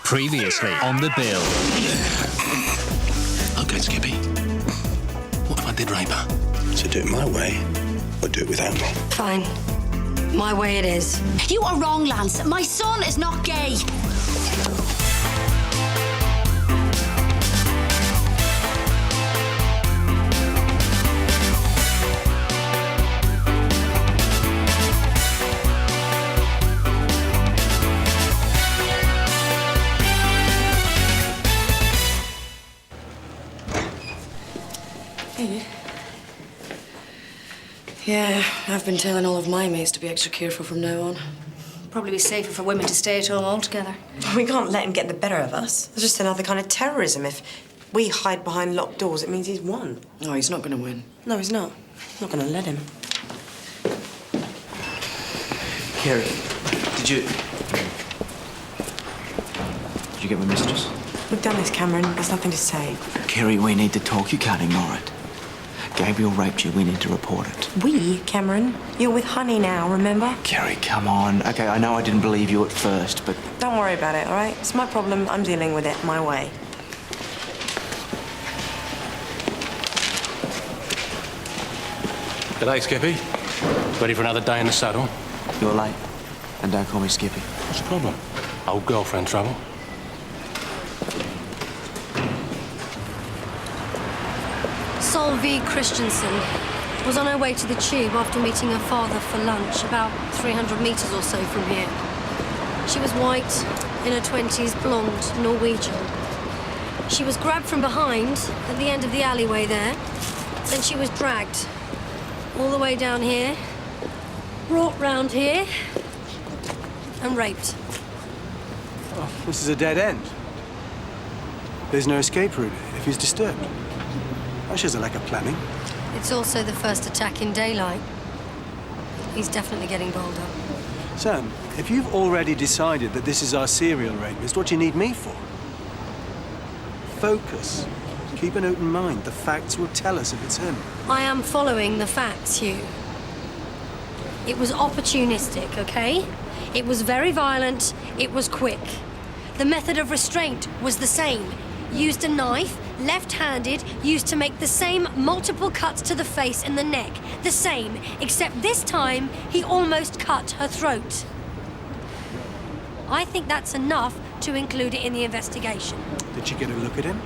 Previously on the bill. OK, Skippy. What if I did rape her? So do it my way, or do it without me? Fine. My way it is. You are wrong, Lance. My son is not gay. Yeah, I've been telling all of my mates to be extra careful from now on. Probably be safer for women to stay at home altogether. We can't let him get the better of us. It's just another kind of terrorism. If we hide behind locked doors, it means he's won. No, he's not going to win. No, he's not. I'm not going to let him. Kerry, did you get my messages? We've done this, Cameron. There's nothing to say. Kerry, we need to talk. You can't ignore it. Gabriel raped you. We need to report it. We, Cameron? You're with Honey now, remember? Kerry, come on. OK, I know I didn't believe you at first, but... Don't worry about it, all right? It's my problem. I'm dealing with it my way. G'day, Skippy. Ready for another day in the saddle? You're late. And don't call me Skippy. What's the problem? Old girlfriend trouble? Solveig Christensen was on her way to the tube after meeting her father for lunch, about 300 metres or so from here. She was white, in her 20s, blonde, Norwegian. She was grabbed from behind at the end of the alleyway there. Then she was dragged all the way down here, brought round here, and raped. Oh, this is a dead end. There's no escape route if he's disturbed. That shows a lack of planning. It's also the first attack in daylight. He's definitely getting bolder. Sam, if you've already decided that this is our serial rapist, what do you need me for? Focus. Keep an open mind. The facts will tell us if it's him. I am following the facts, Hugh. It was opportunistic, okay? It was very violent. It was quick. The method of restraint was the same. Used a knife, left-handed, used to make the same multiple cuts to the face and the neck. The same, except this time, he almost cut her throat. I think that's enough to include it in the investigation. Did she get a look at him?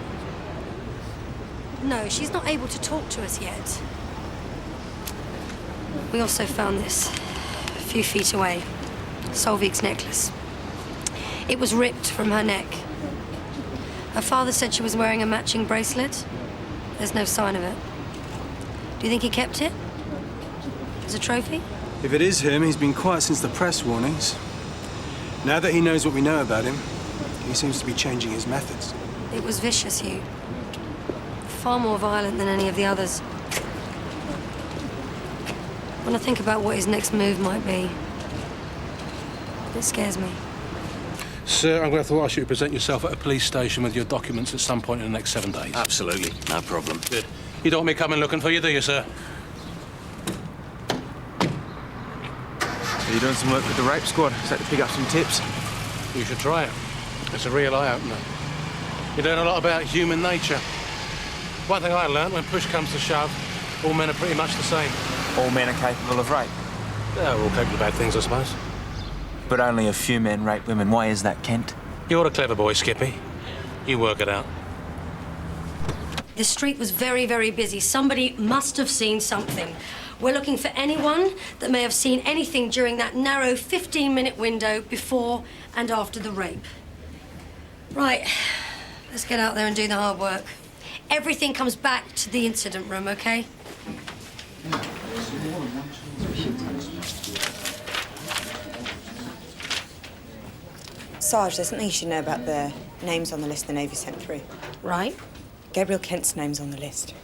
No, she's not able to talk to us yet. We also found this a few feet away. Solveig's necklace. It was ripped from her neck. Her father said she was wearing a matching bracelet. There's no sign of it. Do you think he kept it? As a trophy? If it is him, he's been quiet since the press warnings. Now that he knows what we know about him, he seems to be changing his methods. It was vicious, Hugh. Far more violent than any of the others. When I think about what his next move might be, it scares me. Sir, I'm going to have to ask you to present yourself at a police station with your documents at some point in the next 7 days. Absolutely, no problem. Good. You don't want me coming looking for you, do you, sir? Are you doing some work with the rape squad? Is that to pick up some tips? You should try it. It's a real eye-opener. You learn a lot about human nature. One thing I learned, when push comes to shove, all men are pretty much the same. All men are capable of rape. Yeah, we're all capable of bad things, I suppose. But only a few men rape women. Why is that, Kent? You're a clever boy, Skippy. You work it out. The street was very, very busy. Somebody must have seen something. We're looking for anyone that may have seen anything during that narrow 15-minute window before and after the rape. Right, let's get out there and do the hard work. Everything comes back to the incident room, okay? Sarge, there's something you should know about the names on the list the Navy sent through. Right. Gabriel Kent's name's on the list.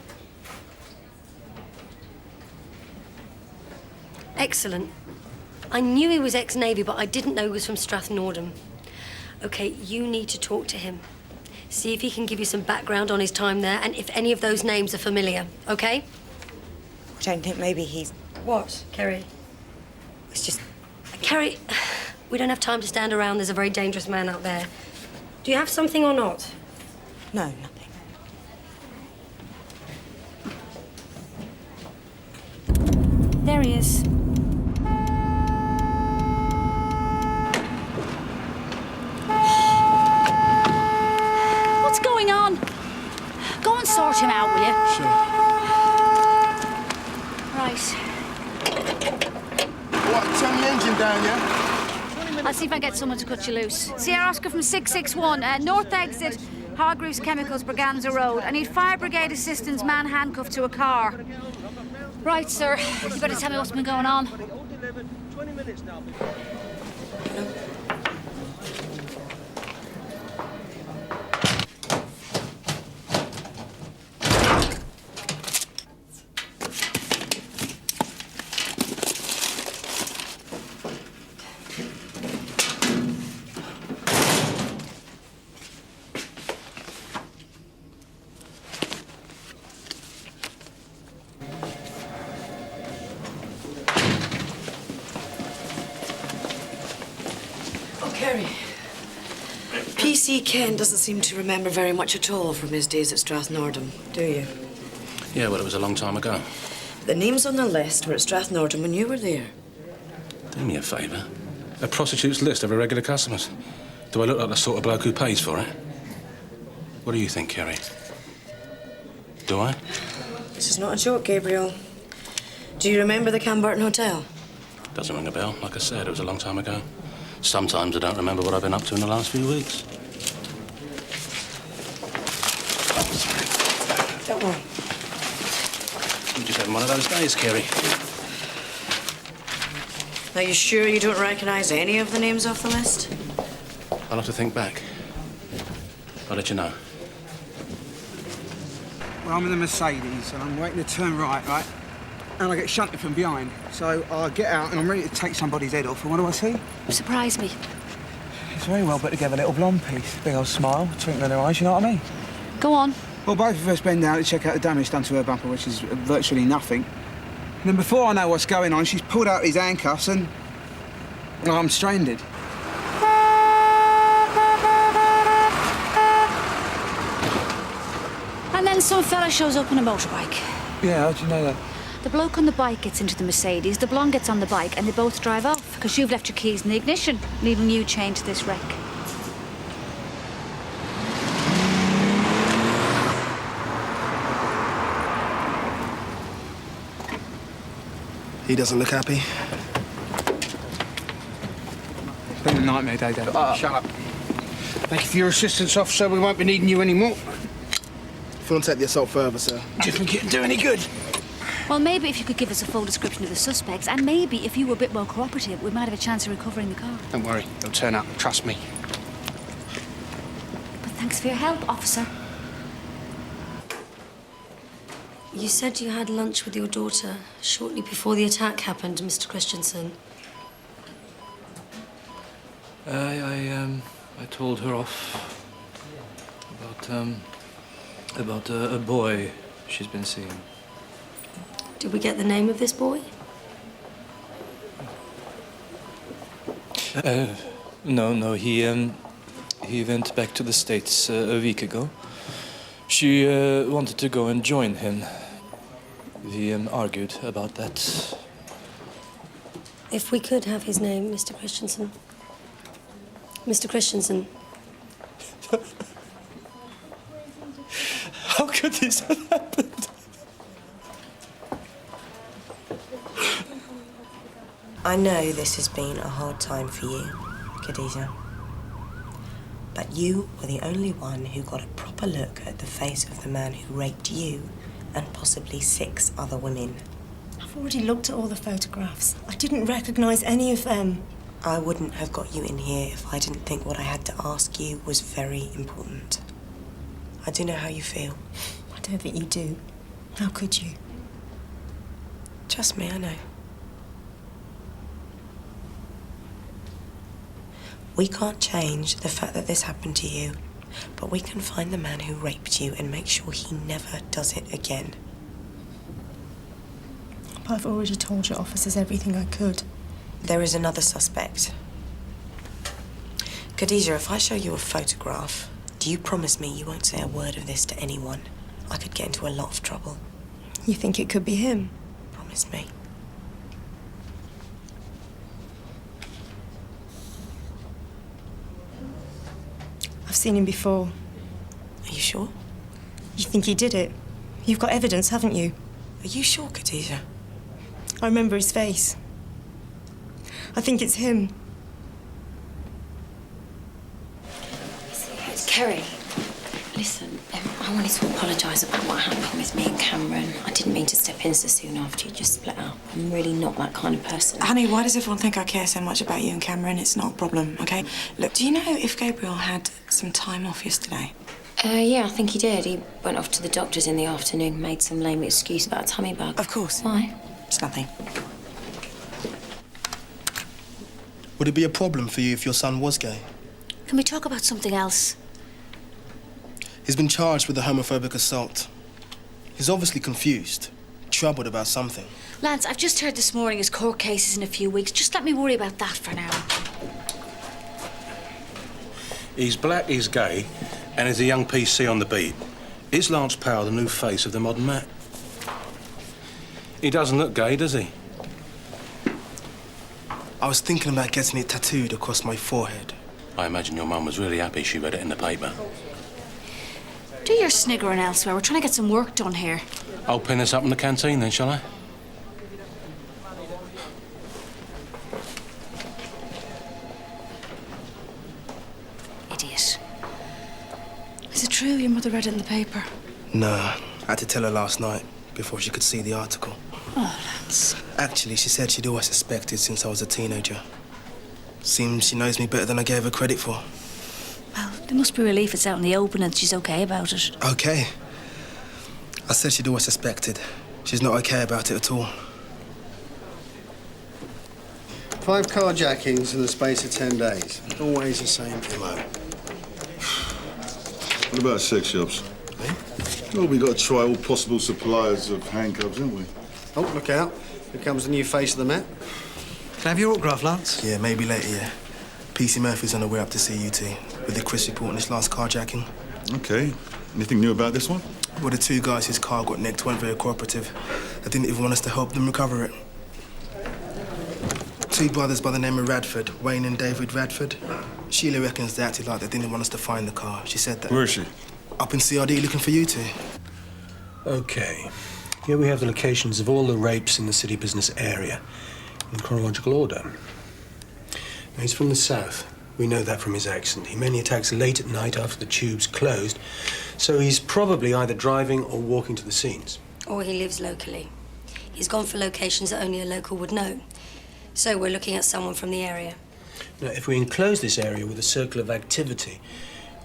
Excellent. I knew he was ex-Navy, but I didn't know he was from Strathnordham. Okay, you need to talk to him. See if he can give you some background on his time there and if any of those names are familiar, okay? I don't think maybe he's... What, Kerry? It's just... Kerry, we don't have time to stand around. There's a very dangerous man out there. Do you have something or not? No, nothing. There he is. What's going on? Go and sort him out, will you? Sure. Right. What, turn the engine down, yeah? I'll see if I can get someone to cut you loose. Sierra Oscar from 661, north exit, Hargreaves Chemicals, Braganza Road. I need fire brigade assistance, man handcuffed to a car. Right, sir. You better tell me what's been going on. 20 minutes now. Carrie. PC Ken doesn't seem to remember very much at all from his days at Strathnordham, do you? Yeah, well, it was a long time ago. The names on the list were at Strathnordham when you were there. Do me a favour. A prostitute's list of irregular customers. Do I look like the sort of bloke who pays for it? What do you think, Kerry? Do I? This is not a joke, Gabriel. Do you remember the Camberton Hotel? Doesn't ring a bell. Like I said, it was a long time ago. Sometimes I don't remember what I've been up to in the last few weeks. Don't worry. I'm just having one of those days, Kerry. Are you sure you don't recognise any of the names off the list? I'll have to think back. I'll let you know. Well, I'm in the Mercedes and I'm waiting to turn right, and I get shunted from behind. So I get out and I'm ready to take somebody's head off. And what do I see? Surprise me. It's very well put together, little blonde piece. Big old smile, twinkle in her eyes, you know what I mean? Go on. Well, both of us bend down to check out the damage done to her bumper, which is virtually nothing. And then before I know what's going on, she's pulled out these handcuffs and I'm stranded. And then some fella shows up on a motorbike. Yeah, how'd you know that? The bloke on the bike gets into the Mercedes, the blonde gets on the bike, and they both drive off, because you've left your keys in the ignition, leaving you chained to this wreck. He doesn't look happy. It's been a nightmare day, Dad. Shut up. Thank you for your assistance, officer. We won't be needing you anymore. If you want to take the assault further, sir. Do you think it'd do any good? Well, maybe if you could give us a full description of the suspects, and maybe if you were a bit more cooperative, we might have a chance of recovering the car. Don't worry, they'll turn up. Trust me. But thanks for your help, officer. You said you had lunch with your daughter shortly before the attack happened, Mr. Christensen. I told her off about a boy she's been seeing. Did we get the name of this boy? No, he went back to the States a week ago. She wanted to go and join him. We argued about that. If we could have his name, Mr. Christensen. Mr. Christensen. How could this have happened? I know this has been a hard time for you, Khadija. But you were the only one who got a proper look at the face of the man who raped you and possibly 6 other women. I've already looked at all the photographs. I didn't recognise any of them. I wouldn't have got you in here if I didn't think what I had to ask you was very important. I do know how you feel. I don't think you do. How could you? Trust me, I know. We can't change the fact that this happened to you, but we can find the man who raped you and make sure he never does it again. But I've already told your officers everything I could. There is another suspect. Khadija, if I show you a photograph, do you promise me you won't say a word of this to anyone? I could get into a lot of trouble. You think it could be him? Promise me. I've seen him before. Are you sure? You think he did it? You've got evidence, haven't you? Are you sure, Khadija? I remember his face. I think it's him. Kerry, listen, I wanted to apologise about what happened with me and Cameron. I didn't mean to step in so soon after you just split up. I'm really not that kind of person. Honey, why does everyone think I care so much about you and Cameron? It's not a problem, okay? Look, do you know if Gabriel had some time off yesterday? Yeah, I think he did. He went off to the doctor's in the afternoon, made some lame excuse about a tummy bug. Of course. Why? It's nothing. Would it be a problem for you if your son was gay? Can we talk about something else? He's been charged with a homophobic assault. He's obviously confused, troubled about something. Lance, I've just heard this morning his court case is in a few weeks. Just let me worry about that for now. He's black, he's gay, and he's a young PC on the beat. Is Lance Powell the new face of the modern Matt? He doesn't look gay, does he? I was thinking about getting it tattooed across my forehead. I imagine your mum was really happy she read it in the paper. Do your sniggering elsewhere. We're trying to get some work done here. I'll pin this up in the canteen then, shall I? Idiot. Is it true your mother read it in the paper? No, I had to tell her last night before she could see the article. Oh, Lance. Actually, she said she'd always suspected since I was a teenager. Seems she knows me better than I gave her credit for. Well, there must be relief it's out in the open and she's okay about it. Okay. I said she'd always suspected. She's not okay about it at all. 5 carjackings in the space of 10 days. Always the same MO. What about sex shops? Eh? Well, we've got to try all possible suppliers of handcuffs, haven't we? Oh, look out. Here comes the new face of the Met. Can I have your autograph, Lance? Yeah, maybe later, yeah. PC Murphy's on the way up to see UT with the Chris report on this last carjacking. Okay. Anything new about this one? Well, the 2 guys whose car got nicked weren't very cooperative. They didn't even want us to help them recover it. 2 brothers by the name of Radford, Wayne and David Radford. Sheila reckons they acted like they didn't want us to find the car. She said that... Where is she? Up in CRD looking for you 2. OK. Here we have the locations of all the rapes in the city business area, in chronological order. Now, he's from the south. We know that from his accent. He mainly attacks late at night after the tube's closed, so he's probably either driving or walking to the scenes. Or he lives locally. He's gone for locations that only a local would know. So we're looking at someone from the area. Now, if we enclose this area with a circle of activity,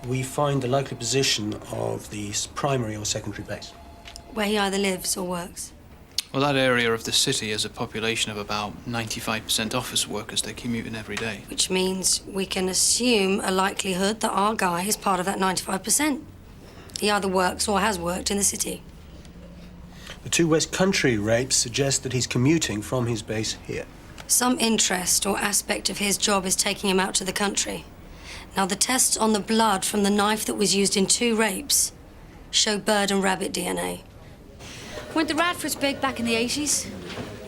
we find the likely position of the primary or secondary base. Where he either lives or works. Well, that area of the city has a population of about 95% office workers. They commute in every day. Which means we can assume a likelihood that our guy is part of that 95%. He either works or has worked in the city. The 2 West Country rapes suggest that he's commuting from his base here. Some interest or aspect of his job is taking him out to the country. Now, the tests on the blood from the knife that was used in 2 rapes show bird and rabbit DNA. Weren't the Radfords big back in the 80s?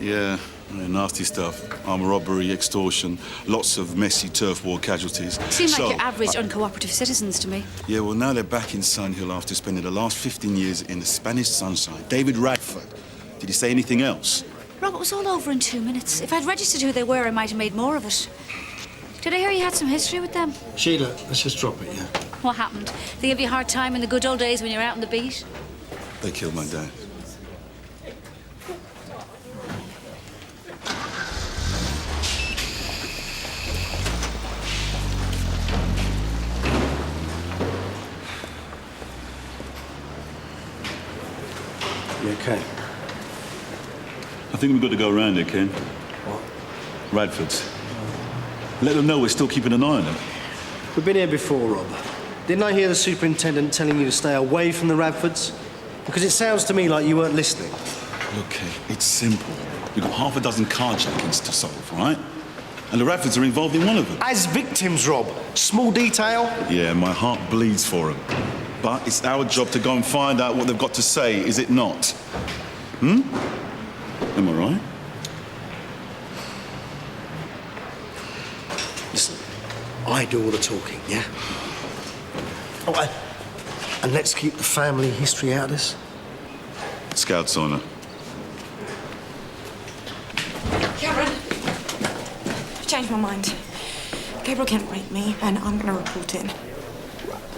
Yeah, nasty stuff. Armed robbery, extortion, lots of messy turf war casualties. Seem like your average uncooperative citizens to me. Yeah, well, now they're back in Sun Hill after spending the last 15 years in the Spanish sunshine. David Radford. Did he say anything else? Rob, it was all over in 2 minutes. If I'd registered who they were, I might have made more of it. Did I hear you had some history with them? Sheila, let's just drop it, yeah? What happened? They gave you a hard time in the good old days when you were out on the beat? They killed my dad. You okay? I think we've got to go around there, Ken. What? Radfords. Let them know we're still keeping an eye on them. We've been here before, Rob. Didn't I hear the Superintendent telling you to stay away from the Radfords? Because it sounds to me like you weren't listening. Look, Ken, it's simple. We've got half a dozen carjackings to solve, right? And the Radfords are involved in one of them. As victims, Rob. Small detail. Yeah, my heart bleeds for them. But it's our job to go and find out what they've got to say, is it not? Hmm? Am I right? Listen, I do all the talking, yeah? Oh, and let's keep the family history out of this. Scout's honour. Cameron, I've changed my mind. Gabriel Kent raped me, and I'm going to report it.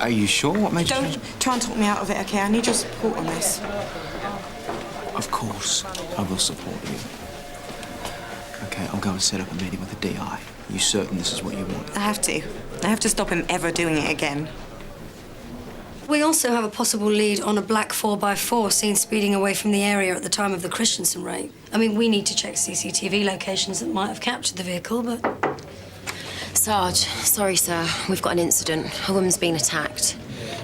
Are you sure? What made you... Don't try and talk me out of it, OK? I need your support on this. Of course, I will support you. OK, I'll go and set up a meeting with the DI. Are you certain this is what you want? I have to. I have to stop him ever doing it again. We also have a possible lead on a black 4x4 seen speeding away from the area at the time of the Christensen raid. I mean, we need to check CCTV locations that might have captured the vehicle, but... Sarge, sorry, sir. We've got an incident. A woman's been attacked.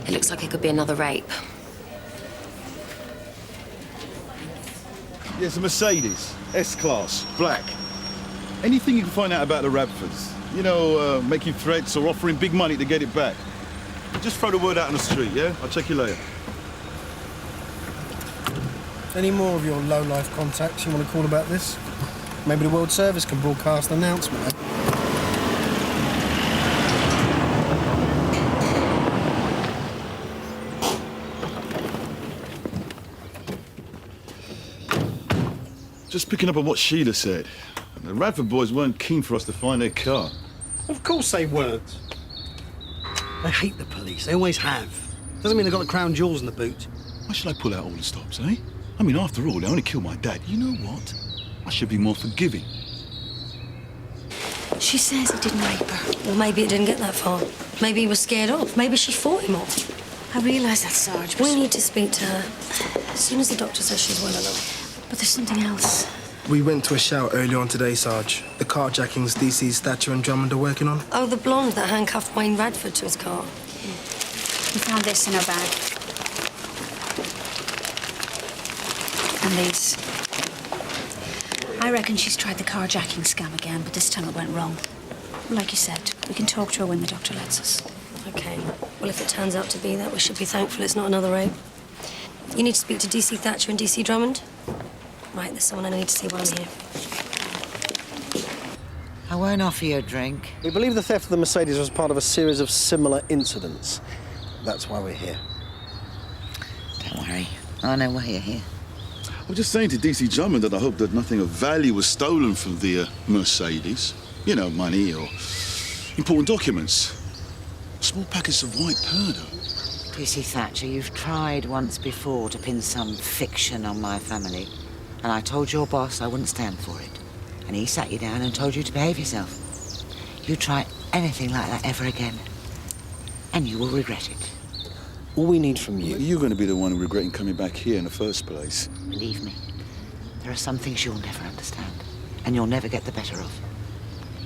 It looks like it could be another rape. Yeah, it's a Mercedes. S-Class. Black. Anything you can find out about the Radfords. You know, making threats or offering big money to get it back. Just throw the word out on the street, yeah? I'll check you later. Any more of your low-life contacts you want to call about this? Maybe the World Service can broadcast an announcement, eh? Just picking up on what Sheila said. The Radford boys weren't keen for us to find their car. Of course they weren't. They hate the police. They always have. Doesn't mean they've got the crown jewels in the boot. Why should I pull out all the stops, eh? I mean, after all, they only killed my dad. You know what? I should be more forgiving. She says he didn't rape her. Well, maybe it didn't get that far. Maybe he was scared off. Maybe she fought him off. I realise that, Sarge, but... We need to speak to her as soon as the doctor says she's well enough. But there's something else. We went to a shout earlier on today, Sarge. The carjackings DC's Thatcher and Drummond are working on. Oh, the blonde that handcuffed Wayne Radford to his car. We found this in her bag. And these. I reckon she's tried the carjacking scam again, but this time it went wrong. Like you said, we can talk to her when the doctor lets us. OK. Well, if it turns out to be that, we should be thankful it's not another rape. You need to speak to DC Thatcher and DC Drummond. Right, there's someone I need to see while I'm here. I won't offer you a drink. We believe the theft of the Mercedes was part of a series of similar incidents. That's why we're here. Don't worry. I know why you're here. I was just saying to DC Drummond that I hope that nothing of value was stolen from the Mercedes. You know, money or important documents. Small packets of white powder. DC Thatcher, you've tried once before to pin some fiction on my family. And I told your boss I wouldn't stand for it. And he sat you down and told you to behave yourself. You try anything like that ever again, and you will regret it. All we need from you... You're going to be the one regretting coming back here in the first place. Believe me, there are some things you'll never understand, and you'll never get the better of.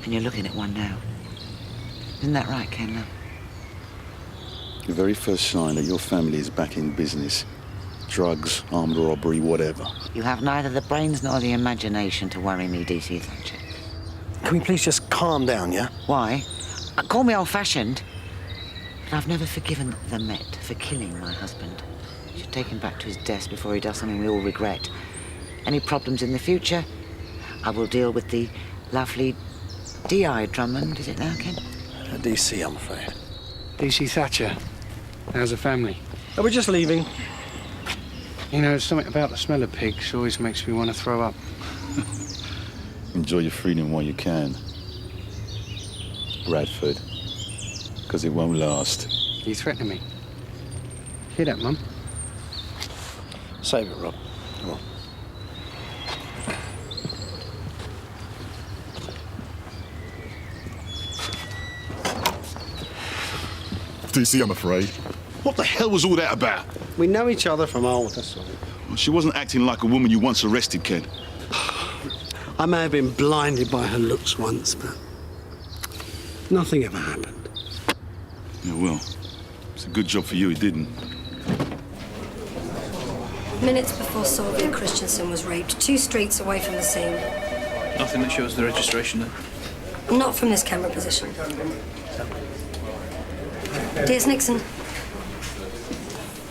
And you're looking at one now. Isn't that right, Ken, love? The very first sign that your family is back in business. Drugs, armed robbery, whatever. You have neither the brains nor the imagination to worry me, DC Thatcher. Can we please just calm down, yeah? Why? Call me old-fashioned, but I've never forgiven the Met for killing my husband. You should take him back to his desk before he does something we all regret. Any problems in the future, I will deal with the lovely DI Drummond, is it now, Ken? DC, I'm afraid. DC Thatcher, how's the family? Oh, we're just leaving. You know, something about the smell of pigs always makes me want to throw up. Enjoy your freedom while you can. Radford. Because it won't last. Are you threatening me? Hear that, Mum? Save it, Rob. Come on. DC, I'm afraid. What the hell was all that about? We know each other from old, that's all. Well, she wasn't acting like a woman you once arrested, Ken. I may have been blinded by her looks once, but nothing ever happened. Yeah, well, it's a good job for you it didn't. Minutes before Sylvia Christensen was raped, 2 streets away from the scene. Nothing that shows the registration then? Not from this camera position. Dear Nixon.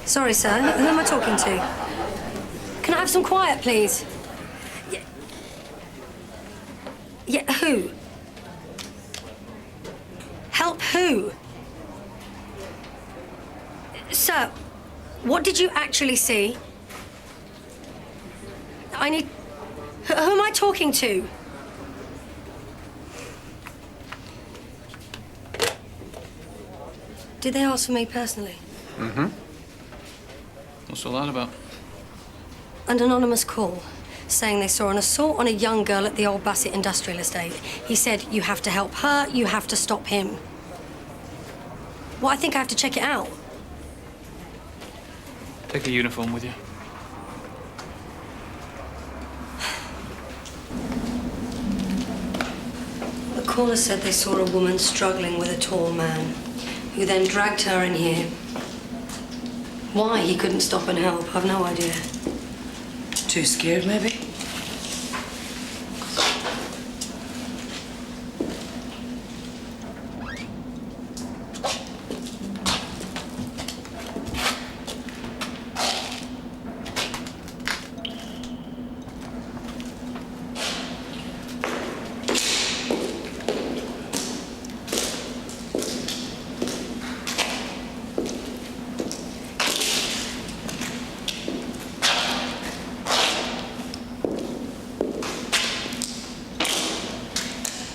Sorry, sir. Who am I talking to? Can I have some quiet, please? Yeah, who? Help who? Sir, what did you actually see? I need... Who am I talking to? Did they ask for me personally? Mm-hmm. What's all that about? An anonymous call saying they saw an assault on a young girl at the old Bassett industrial estate. He said, you have to help her, you have to stop him. Well, I think I have to check it out. Take the uniform with you. The caller said they saw a woman struggling with a tall man, who then dragged her in here. Why he couldn't stop and help, I've no idea. Too scared, maybe?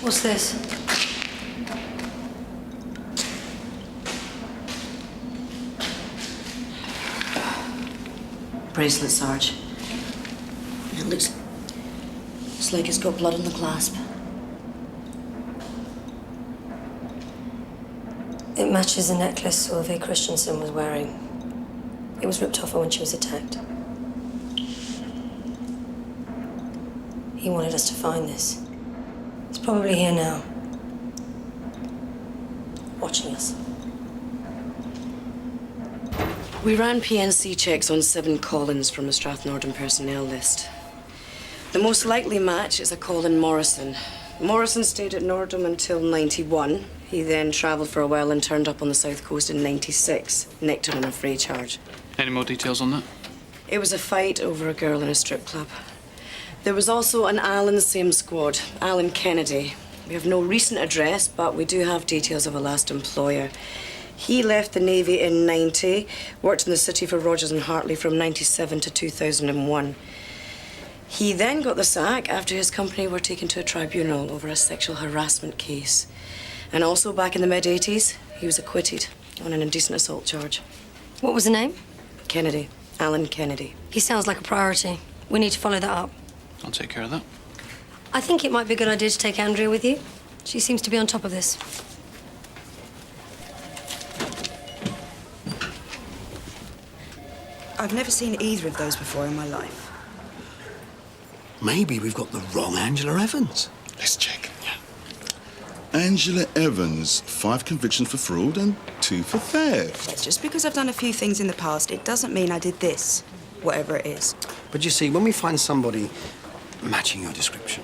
What's this? Bracelet, Sarge. It looks like it's got blood on the clasp. It matches the necklace Sylvia Christensen was wearing. It was ripped off her when she was attacked. He wanted us to find this. It's probably here now, watching us. We ran PNC checks on 7 call-ins from the Strathnorden personnel list. The most likely match is a Colin Morrison. Morrison stayed at Nordham until 91. He then travelled for a while and turned up on the south coast in 96, nicked on a fray charge. Any more details on that? It was a fight over a girl in a strip club. There was also an Alan same squad, Alan Kennedy. We have no recent address, but we do have details of a last employer. He left the Navy in 90, worked in the city for Rogers and Hartley from 97 to 2001. He then got the sack after his company were taken to a tribunal over a sexual harassment case. And also back in the mid-80s, he was acquitted on an indecent assault charge. What was the name? Kennedy, Alan Kennedy. He sounds like a priority. We need to follow that up. I'll take care of that. I think it might be a good idea to take Andrea with you. She seems to be on top of this. I've never seen either of those before in my life. Maybe we've got the wrong Angela Evans. Let's check. Angela Evans, 5 convictions for fraud and 2 for theft. Yes, just because I've done a few things in the past, it doesn't mean I did this, whatever it is. But you see, when we find somebody matching your description...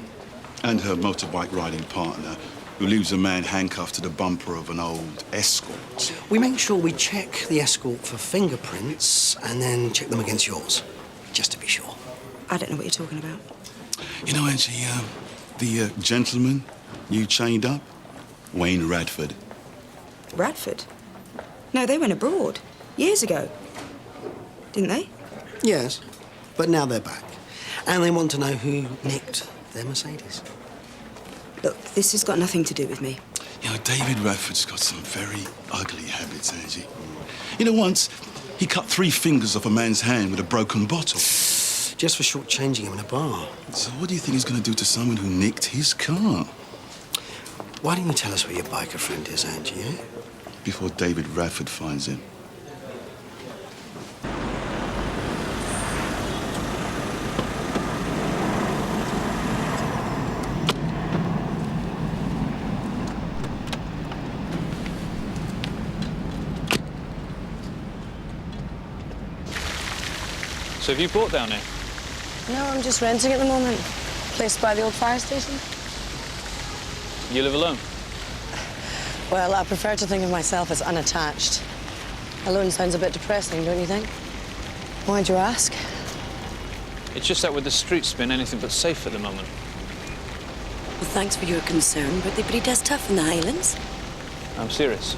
And her motorbike riding partner, who leaves a man handcuffed to the bumper of an old Escort. We make sure we check the Escort for fingerprints and then check them against yours, just to be sure. I don't know what you're talking about. You know, Angie, the gentleman you chained up? Wayne Radford. Radford? No, they went abroad. Years ago. Didn't they? Yes, but now they're back. And they want to know who nicked their Mercedes. Look, this has got nothing to do with me. You know, David Radford's got some very ugly habits, Angie. You know, once he cut 3 fingers off a man's hand with a broken bottle. Just for shortchanging him in a bar. So what do you think he's going to do to someone who nicked his car? Why don't you tell us where your biker friend is, Angie, eh? Before David Radford finds him. So have you bought down here? No, I'm just renting at the moment. Place by the old fire station. You live alone? Well, I prefer to think of myself as unattached. Alone sounds a bit depressing, don't you think? Why'd you ask? It's just that with the streets being anything but safe at the moment. Well, thanks for your concern, but they're pretty tough in the Highlands. I'm serious.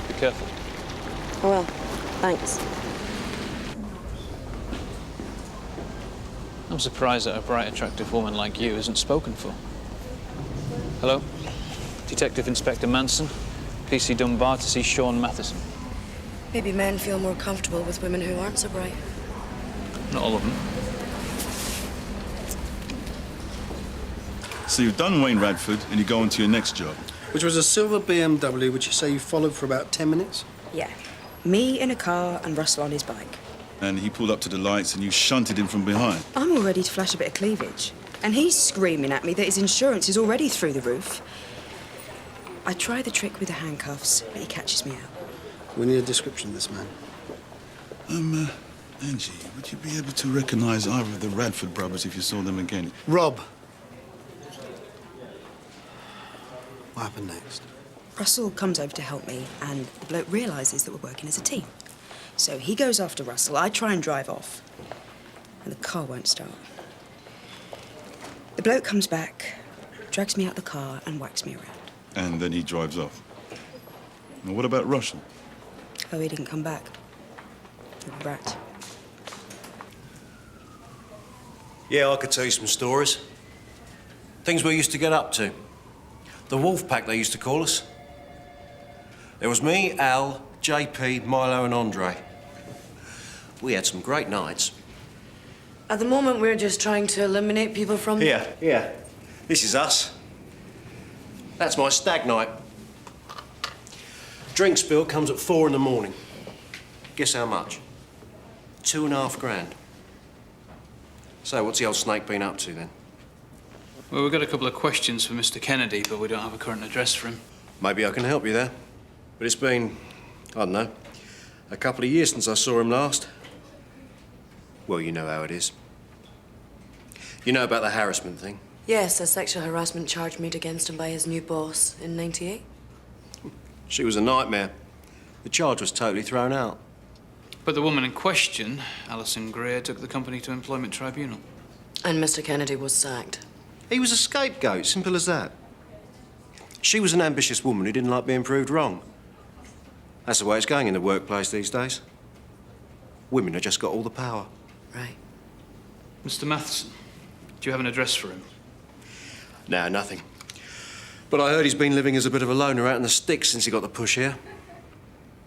Be careful. Oh, well, thanks. I'm surprised that a bright, attractive woman like you isn't spoken for. Hello? Detective Inspector Manson, PC Dunbar to see Sean Matheson. Maybe men feel more comfortable with women who aren't so bright. Not all of them. So you've done Wayne Radford and you go on to your next job. Which was a silver BMW, which you say you followed for about 10 minutes? Yeah. Me in a car and Russell on his bike. And he pulled up to the lights and you shunted him from behind. I'm all ready to flash a bit of cleavage. And he's screaming at me that his insurance is already through the roof. I try the trick with the handcuffs, but he catches me out. We need a description of this man. Angie, would you be able to recognize either of the Radford brothers if you saw them again? Rob. What happened next? Russell comes over to help me, and the bloke realises that we're working as a team. So he goes after Russell, I try and drive off, and the car won't start. The bloke comes back, drags me out the car and whacks me around. And then he drives off. Now, what about Russell? Oh, he didn't come back. The rat. Yeah, I could tell you some stories. Things we used to get up to. The wolf pack, they used to call us. There was me, Al, JP, Milo and Andre. We had some great nights. At the moment, we're just trying to eliminate people from... Yeah. This is us. That's my stag night. Drink spill comes at 4 in the morning. Guess how much? 2.5 grand. So, what's the old snake been up to, then? Well, we've got a couple of questions for Mr. Kennedy, but we don't have a current address for him. Maybe I can help you there. But it's been, I don't know, a couple of years since I saw him last. Well, you know how it is. You know about the harassment thing? Yes, a sexual harassment charge made against him by his new boss in '98. She was a nightmare. The charge was totally thrown out. But the woman in question, Alison Greer, took the company to employment tribunal. And Mr. Kennedy was sacked. He was a scapegoat, simple as that. She was an ambitious woman who didn't like being proved wrong. That's the way it's going in the workplace these days. Women have just got all the power. Right. Mr. Matheson, do you have an address for him? No, nothing. But I heard he's been living as a bit of a loner out in the sticks since he got the push here.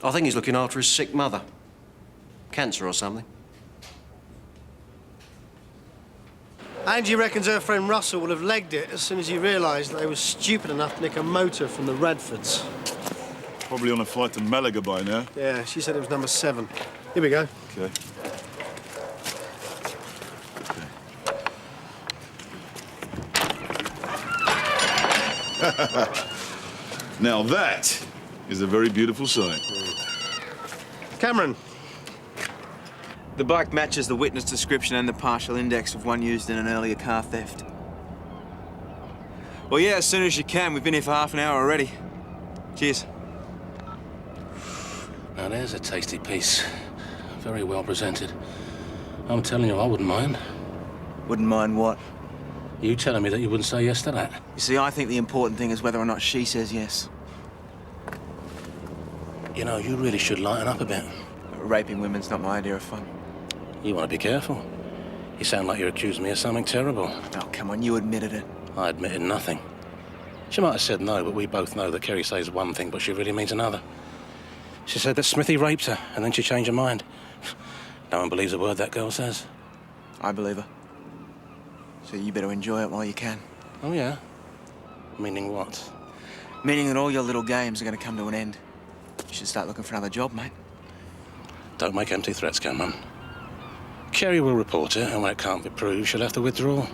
I think he's looking after his sick mother. Cancer or something. Angie reckons her friend Russell will have legged it as soon as he realised that they were stupid enough to nick a motor from the Radfords. Probably on a flight to Malaga by now. Yeah, she said it was number 7. Here we go. Okay. Now that is a very beautiful sight. Cameron. The bike matches the witness description and the partial index of one used in an earlier car theft. Well, yeah, as soon as you can. We've been here for half an hour already. Cheers. Now, there's a tasty piece. Very well presented. I'm telling you, I wouldn't mind. Wouldn't mind what? You telling me that you wouldn't say yes to that? You see, I think the important thing is whether or not she says yes. You know, you really should lighten up a bit. Raping women's not my idea of fun. You want to be careful. You sound like you're accusing me of something terrible. Oh, come on, you admitted it. I admitted nothing. She might have said no, but we both know that Kerry says one thing, but she really means another. She said that Smithy raped her, and then she changed her mind. No one believes a word that girl says. I believe her. So you better enjoy it while you can. Oh, yeah? Meaning what? Meaning that all your little games are going to come to an end. You should start looking for another job, mate. Don't make empty threats, Cameron. Kerry will report it, and when it can't be proved, she'll have to withdraw.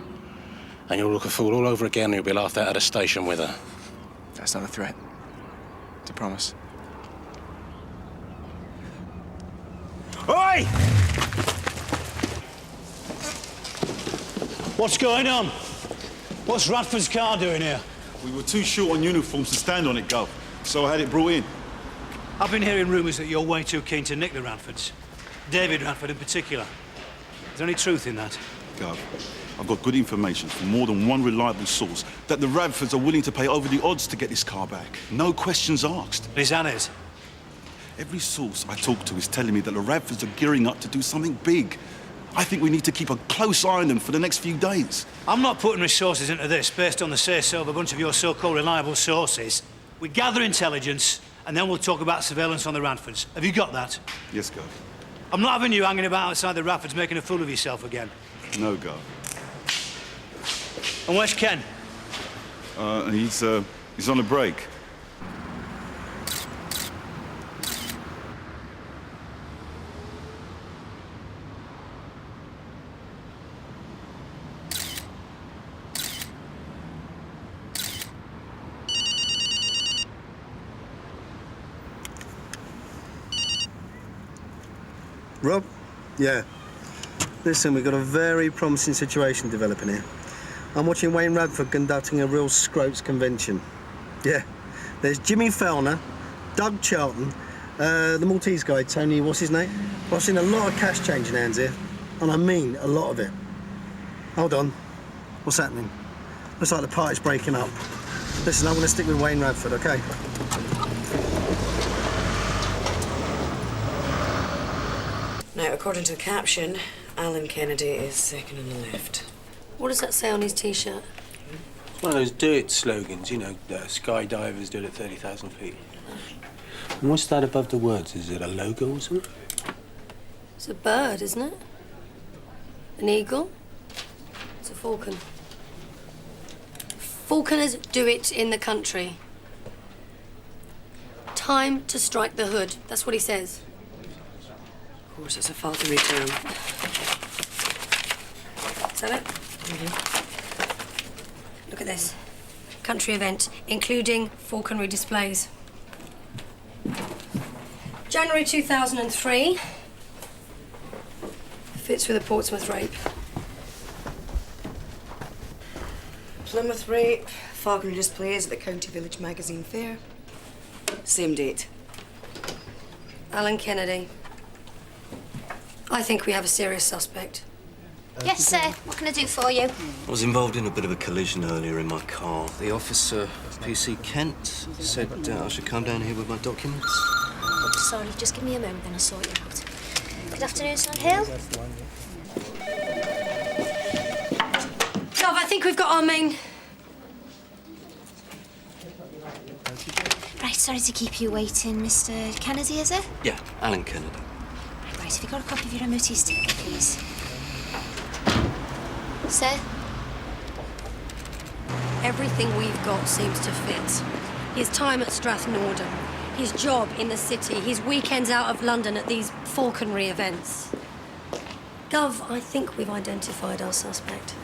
And you'll look a fool all over again, and you'll be laughed out at a station with her. That's not a threat. It's a promise. Oi! What's going on? What's Radford's car doing here? We were too short on uniforms to stand on it, Gov. So I had it brought in. I've been hearing rumours that you're way too keen to nick the Radfords. David Radford in particular. Is there any truth in that? Gov, I've got good information from more than one reliable source that the Radfords are willing to pay over the odds to get this car back. No questions asked. Lisanez? Every source I talk to is telling me that the Radfords are gearing up to do something big. I think we need to keep a close eye on them for the next few days. I'm not putting resources into this based on the say-so of a bunch of your so-called reliable sources. We gather intelligence, and then we'll talk about surveillance on the Radfords. Have you got that? Yes, Gov. I'm not having you hanging about outside the Radfords making a fool of yourself again. No, Gov. And where's Ken? He's on a break. Rob? Yeah. Listen, we've got a very promising situation developing here. I'm watching Wayne Radford conducting a real scrotes convention. Yeah. There's Jimmy Fellner, Doug Charlton, the Maltese guy, Tony, what's his name? Well, I've seen a lot of cash changing hands here, and I mean a lot of it. Hold on. What's happening? Looks like the party's breaking up. Listen, I'm going to stick with Wayne Radford, OK? Now, according to the caption, Alan Kennedy is second on the left. What does that say on his T-shirt? It's one of those do-it slogans, you know, skydivers do it at 30,000 feet. And what's that above the words? Is it a logo or something? It's a bird, isn't it? An eagle? It's a falcon. Falconers do it in the country. Time to strike the hood. That's what he says. Of course, it's a falconry term. Is that it? Look at this. Country event, including falconry displays. January 2003. Fits with a Portsmouth rape. Plymouth rape, falconry displays at the County Village Magazine Fair. Same date. Alan Kennedy. I think we have a serious suspect. Yes, sir. What can I do for you? I was involved in a bit of a collision earlier in my car. The officer, PC Kent, said I should come down here with my documents. Oh, sorry, just give me a moment, then I'll sort you out. Good afternoon, Sand Hill. Love, I think we've got our main... Right, sorry to keep you waiting, Mr. Kennedy, is it? Yeah, Alan Kennedy. Right, have you got a copy of your MOT sticker, please? Sir? Everything we've got seems to fit. His time at Strathnorden, his job in the city, his weekends out of London at these falconry events. Gov, I think we've identified our suspect.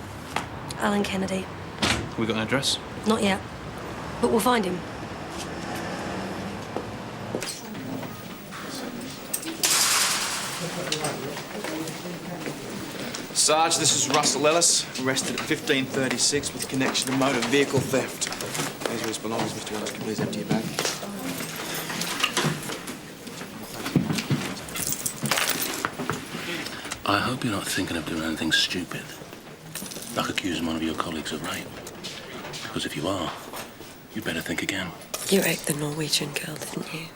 Alan Kennedy. We got an address? Not yet, but we'll find him. Sarge, this is Russell Ellis, arrested at 1536 with connection to motor vehicle theft. These are his belongings, Mr. Ellis. Can you please empty your bag? I hope you're not thinking of doing anything stupid, like accusing one of your colleagues of rape. Because if you are, you better think again. You raped the Norwegian girl, didn't you?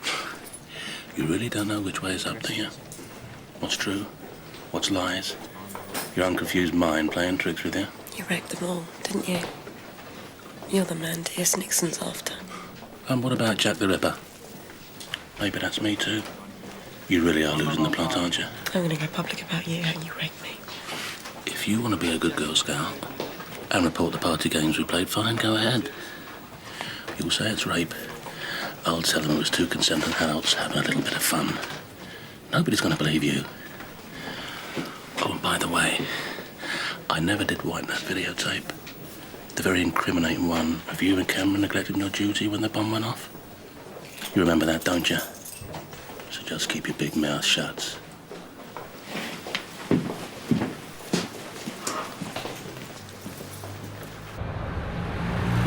You really don't know which way is up, do you? What's true? What's lies? Your unconfused mind playing tricks with you? You raped them all, didn't you? You're the man D.S. Nixon's after. And what about Jack the Ripper? Maybe that's me too. You really are losing the plot, aren't you? I'm gonna go public about you, how you raped me. If you want to be a good Girl Scout and report the party games we played, fine, go ahead. You'll say it's rape. I'll tell them it was two consenting adults having a little bit of fun. Nobody's going to believe you. Oh, and by the way, I never did wipe that videotape. The very incriminating one of you and Cameron neglecting your duty when the bomb went off. You remember that, don't you? So just keep your big mouth shut.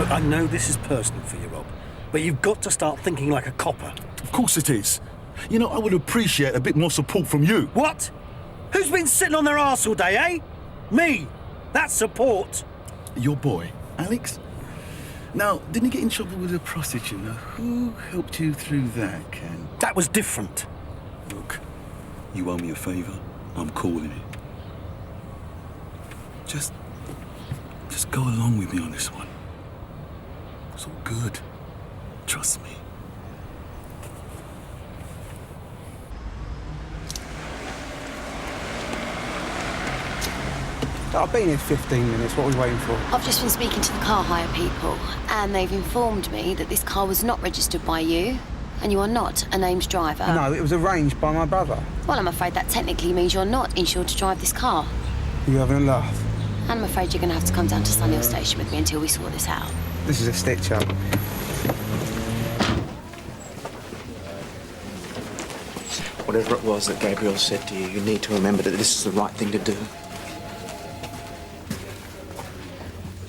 Look, I know this is personal for you, Rob, but you've got to start thinking like a copper. Of course it is. You know, I would appreciate a bit more support from you. What? Who's been sitting on their arse all day, eh? Me. That's support. Your boy, Alex? Now, didn't he get in trouble with a prostitute? Now, who helped you through that, Ken? That was different. Look, you owe me a favour. I'm calling it. Just go along with me on this one. It's all good. Trust me. I've been here 15 minutes. What are we waiting for? I've just been speaking to the car hire people, and they've informed me that this car was not registered by you, and you are not a named driver. No, it was arranged by my brother. Well, I'm afraid that technically means you're not insured to drive this car. You having a laugh? And I'm afraid you're going to have to come down to Sunhill Station with me until we sort this out. This is a stitch-up. Whatever it was that Gabriel said to you, you need to remember that this is the right thing to do.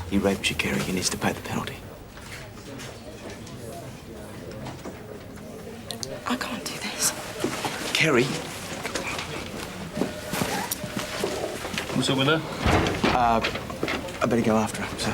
He raped you, Kerry. He needs to pay the penalty. I can't do this. Kerry? What's up with her? I better go after her, sir.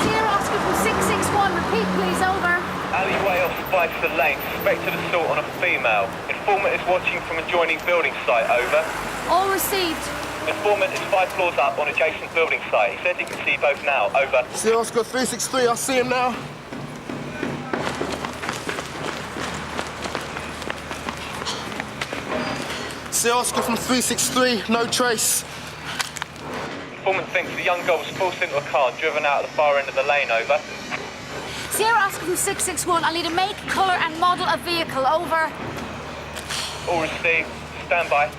Sierra Oscar from 661, repeat please, over. Alleyway off Spicer Lane, suspected assault on a female. Informant is watching from adjoining building site, over. All received. Informant is 5 floors up on adjacent building site. He says he can see both now, over. See Oscar 363, I see him now. See Oscar from 363, no trace. Informant thinks the young girl was forced into a car and driven out at the far end of the lane, over. Sierra Oscar from 661, I need a make, colour and model of vehicle, over. All received. Stand by.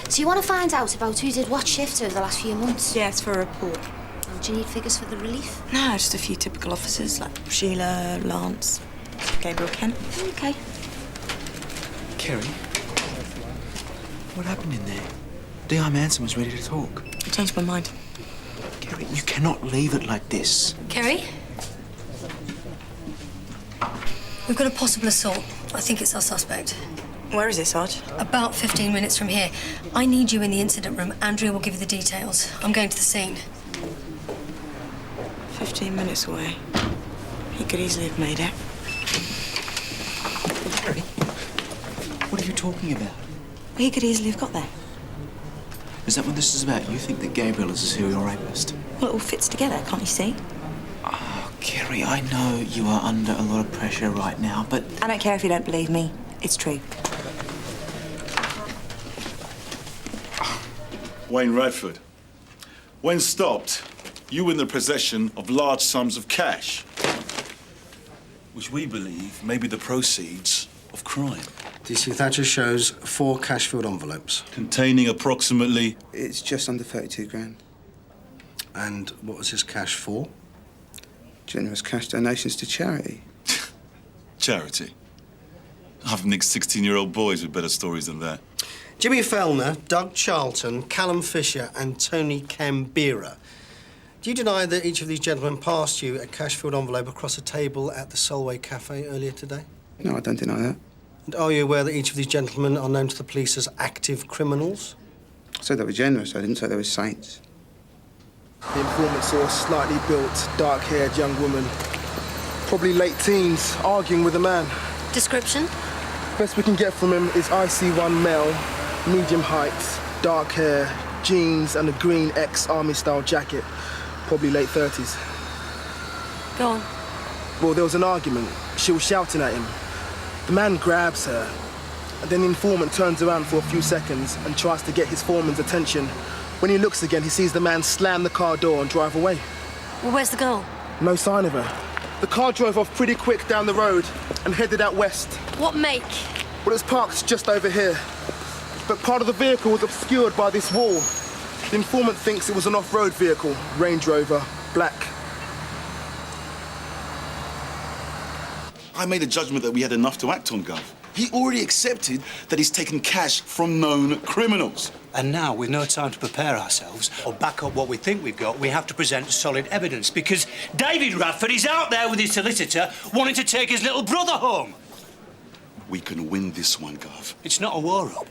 So you want to find out about who did what shift over the last few months? Yes, for a report. Oh, do you need figures for the relief? No, just a few typical officers like Sheila, Lance, Gabriel Kent. Okay. Kerry? What happened in there? D.I. Manson was ready to talk. I changed my mind. Kerry, you cannot leave it like this. Kerry? We've got a possible assault. I think it's our suspect. Where is it, Sarge? About 15 minutes from here. I need you in the incident room. Andrea will give you the details. I'm going to the scene. 15 minutes away. He could easily have made it. Kerry, what are you talking about? He could easily have got there. Is that what this is about? You think that Gabriel is a serial rapist? Well, it all fits together, can't you see? Oh, Kerry, I know you are under a lot of pressure right now, but... I don't care if you don't believe me. It's true. Wayne Radford. When stopped, you were in the possession of large sums of cash, which we believe may be the proceeds of crime. DC Thatcher shows 4 cash-filled envelopes. Containing approximately... It's just under 32 grand. And what was his cash for? Generous cash donations to charity. Charity. I've nicked 16-year-old boys with better stories than that. Jimmy Fellner, Doug Charlton, Callum Fisher and Tony Canberra. Do you deny that each of these gentlemen passed you a cash-filled envelope across a table at the Solway Cafe earlier today? No, I don't deny that. And are you aware that each of these gentlemen are known to the police as active criminals? I said they were generous. I didn't say they were saints. The informant saw a slightly built, dark-haired young woman, probably late teens, arguing with a man. Description? Best we can get from him is IC1 male, medium height, dark hair, jeans and a green ex-army-style jacket, probably late 30s. Go on. Well, there was an argument. She was shouting at him. The man grabs her, and then the informant turns around for a few seconds and tries to get his foreman's attention. When he looks again, he sees the man slam the car door and drive away. Well, where's the girl? No sign of her. The car drove off pretty quick down the road and headed out west. What make? Well, it's parked just over here. But part of the vehicle was obscured by this wall. The informant thinks it was an off-road vehicle, Range Rover, black. I made a judgment that we had enough to act on, Gov. He already accepted that he's taken cash from known criminals. And now, with no time to prepare ourselves or back up what we think we've got, we have to present solid evidence because David Radford is out there with his solicitor wanting to take his little brother home. We can win this one, Gov. It's not a war-up.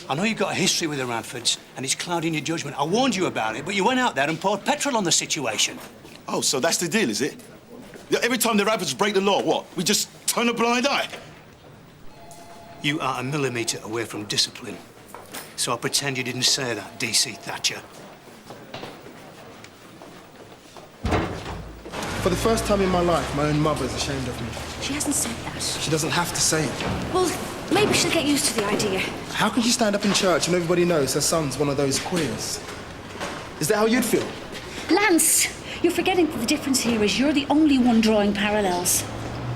I know you've got a history with the Radfords and it's clouding your judgment. I warned you about it, but you went out there and poured petrol on the situation. Oh, so that's the deal, is it? Every time the Radfords break the law, what? We just turn a blind eye? You are a millimetre away from discipline. So I pretend you didn't say that, DC Thatcher. For the first time in my life, my own mother's ashamed of me. She hasn't said that. She doesn't have to say it. Well, maybe she'll get used to the idea. How can she stand up in church and everybody knows her son's one of those queers? Is that how you'd feel? Lance, you're forgetting that the difference here is you're the only one drawing parallels.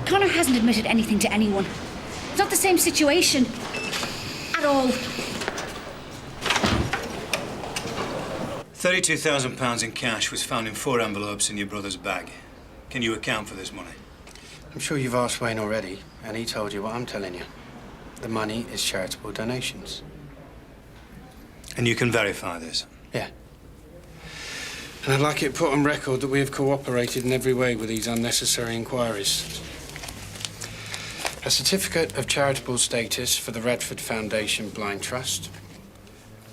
Connor hasn't admitted anything to anyone. It's not the same situation. At all. £32,000 in cash was found in 4 envelopes in your brother's bag. Can you account for this money? I'm sure you've asked Wayne already, and he told you what I'm telling you. The money is charitable donations. And you can verify this? Yeah. And I'd like it put on record that we have cooperated in every way with these unnecessary inquiries. A certificate of charitable status for the Radford Foundation Blind Trust.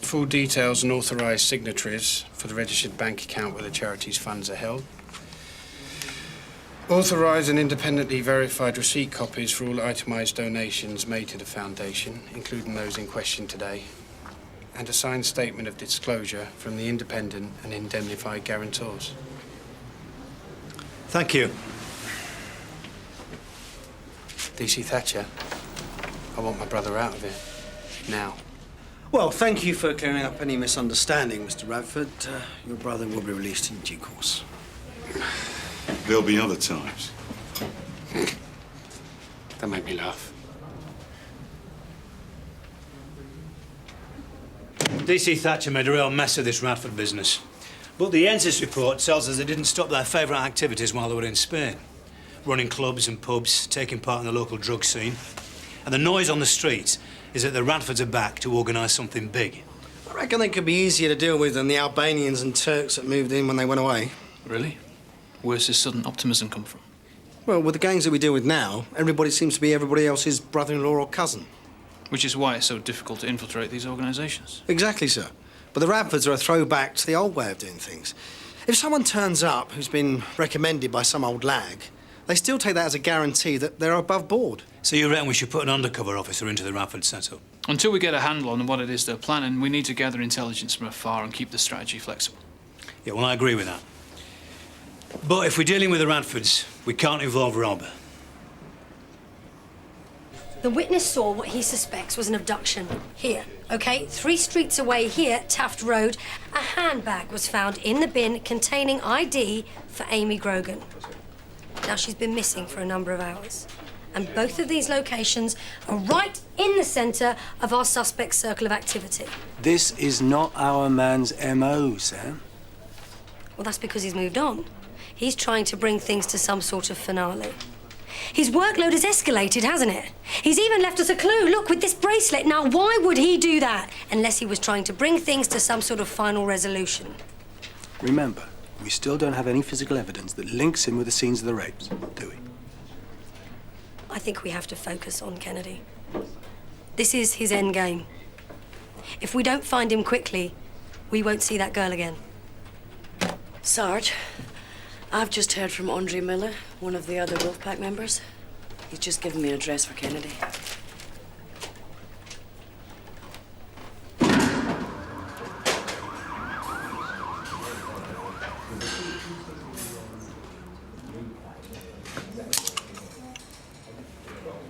Full details and authorised signatories for the registered bank account where the charity's funds are held. Authorised and independently verified receipt copies for all itemised donations made to the Foundation, including those in question today. And a signed statement of disclosure from the independent and indemnified guarantors. Thank you. DC Thatcher, I want my brother out of here. Now. Well, thank you for clearing up any misunderstanding, Mr. Radford. Your brother will be released in due course. There'll be other times. That made me laugh. DC Thatcher made a real mess of this Radford business. But the NSIS report tells us they didn't stop their favourite activities while they were in Spain. Running clubs and pubs, taking part in the local drug scene. And the noise on the streets is that the Radfords are back to organise something big. I reckon they could be easier to deal with than the Albanians and Turks that moved in when they went away. Really? Where's this sudden optimism come from? Well, with the gangs that we deal with now, everybody seems to be everybody else's brother-in-law or cousin. Which is why it's so difficult to infiltrate these organisations. Exactly, sir. But the Radfords are a throwback to the old way of doing things. If someone turns up who's been recommended by some old lag, they still take that as a guarantee that they're above board. So you reckon we should put an undercover officer into the Radford setup? Until we get a handle on what it is they're planning, we need to gather intelligence from afar and keep the strategy flexible. Yeah, well, I agree with that. But if we're dealing with the Radfords, we can't involve Rob. The witness saw what he suspects was an abduction. Here, okay? 3 streets away here, Taft Road, a handbag was found in the bin containing ID for Amy Grogan. Now, she's been missing for a number of hours. And both of these locations are right in the centre of our suspect's circle of activity. This is not our man's M.O., Sam. Well, that's because he's moved on. He's trying to bring things to some sort of finale. His workload has escalated, hasn't it? He's even left us a clue. Look, with this bracelet. Now, why would he do that? Unless he was trying to bring things to some sort of final resolution. Remember, we still don't have any physical evidence that links him with the scenes of the rapes, do we? I think we have to focus on Kennedy. This is his end game. If we don't find him quickly, we won't see that girl again. Sarge, I've just heard from Andre Miller, one of the other Wolfpack members. He's just given me an address for Kennedy.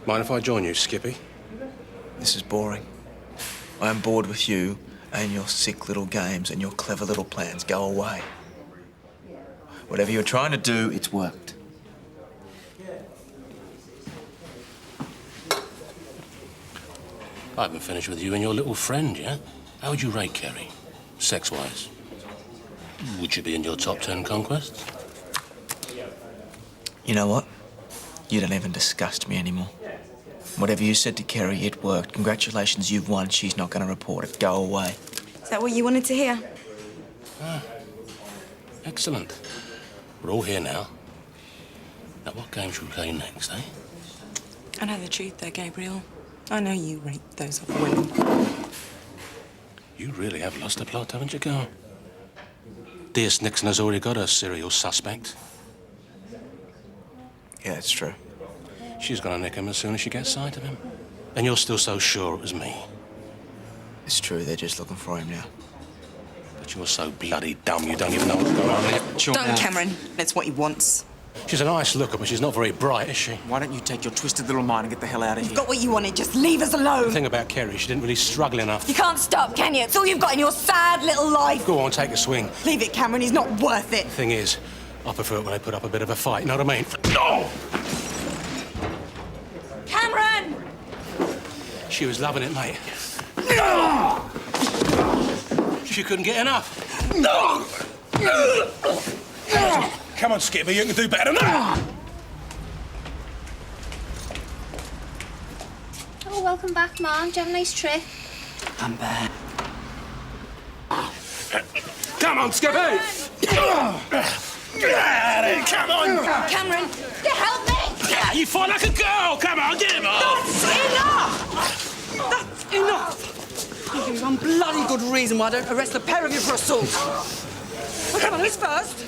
Mind if I join you, Skippy? This is boring. I am bored with you and your sick little games and your clever little plans. Go away. Whatever you're trying to do, it's worked. I haven't finished with you and your little friend yet. How would you rate Kerry, sex-wise? Would you be in your top 10 conquests? You know what? You don't even disgust me anymore. Whatever you said to Kerry, it worked. Congratulations, you've won. She's not going to report it. Go away. Is that what you wanted to hear? Excellent. We're all here now. Now, what game should we play next, eh? I know the truth, though, Gabriel. I know you raped those other women. You really have lost the plot, haven't you, girl? Dearest Nixon has already got a serial suspect. Yeah, it's true. She's gonna nick him as soon as she gets sight of him. And you're still so sure it was me. It's true, they're just looking for him now. But you're so bloody dumb you don't even know what's going on here. Don't, Cameron. That's what he wants. She's a nice looker, but she's not very bright, is she? Why don't you take your twisted little mind and get the hell out of You've here? got what you wanted. Just leave us alone. The thing about Kerry, she didn't really struggle enough. You can't stop, can you? It's all you've got in your sad little life. Go on, take a swing. Leave it, Cameron. He's not worth it. The thing is, I prefer it when they put up a bit of a fight, you know what I mean? No! Cameron! She was loving it, mate. She couldn't get enough. Come on, Skipper, you can do better than that. Oh, welcome back, Mom. Did you have a nice trip? I'm back. Come on, Skipper! Come on! Cameron! Help me! You fight like a girl! Come on, get him off! That's enough! That's enough! I'll give you one bloody good reason why I don't arrest the pair of you for assault. Well, come on, who's first?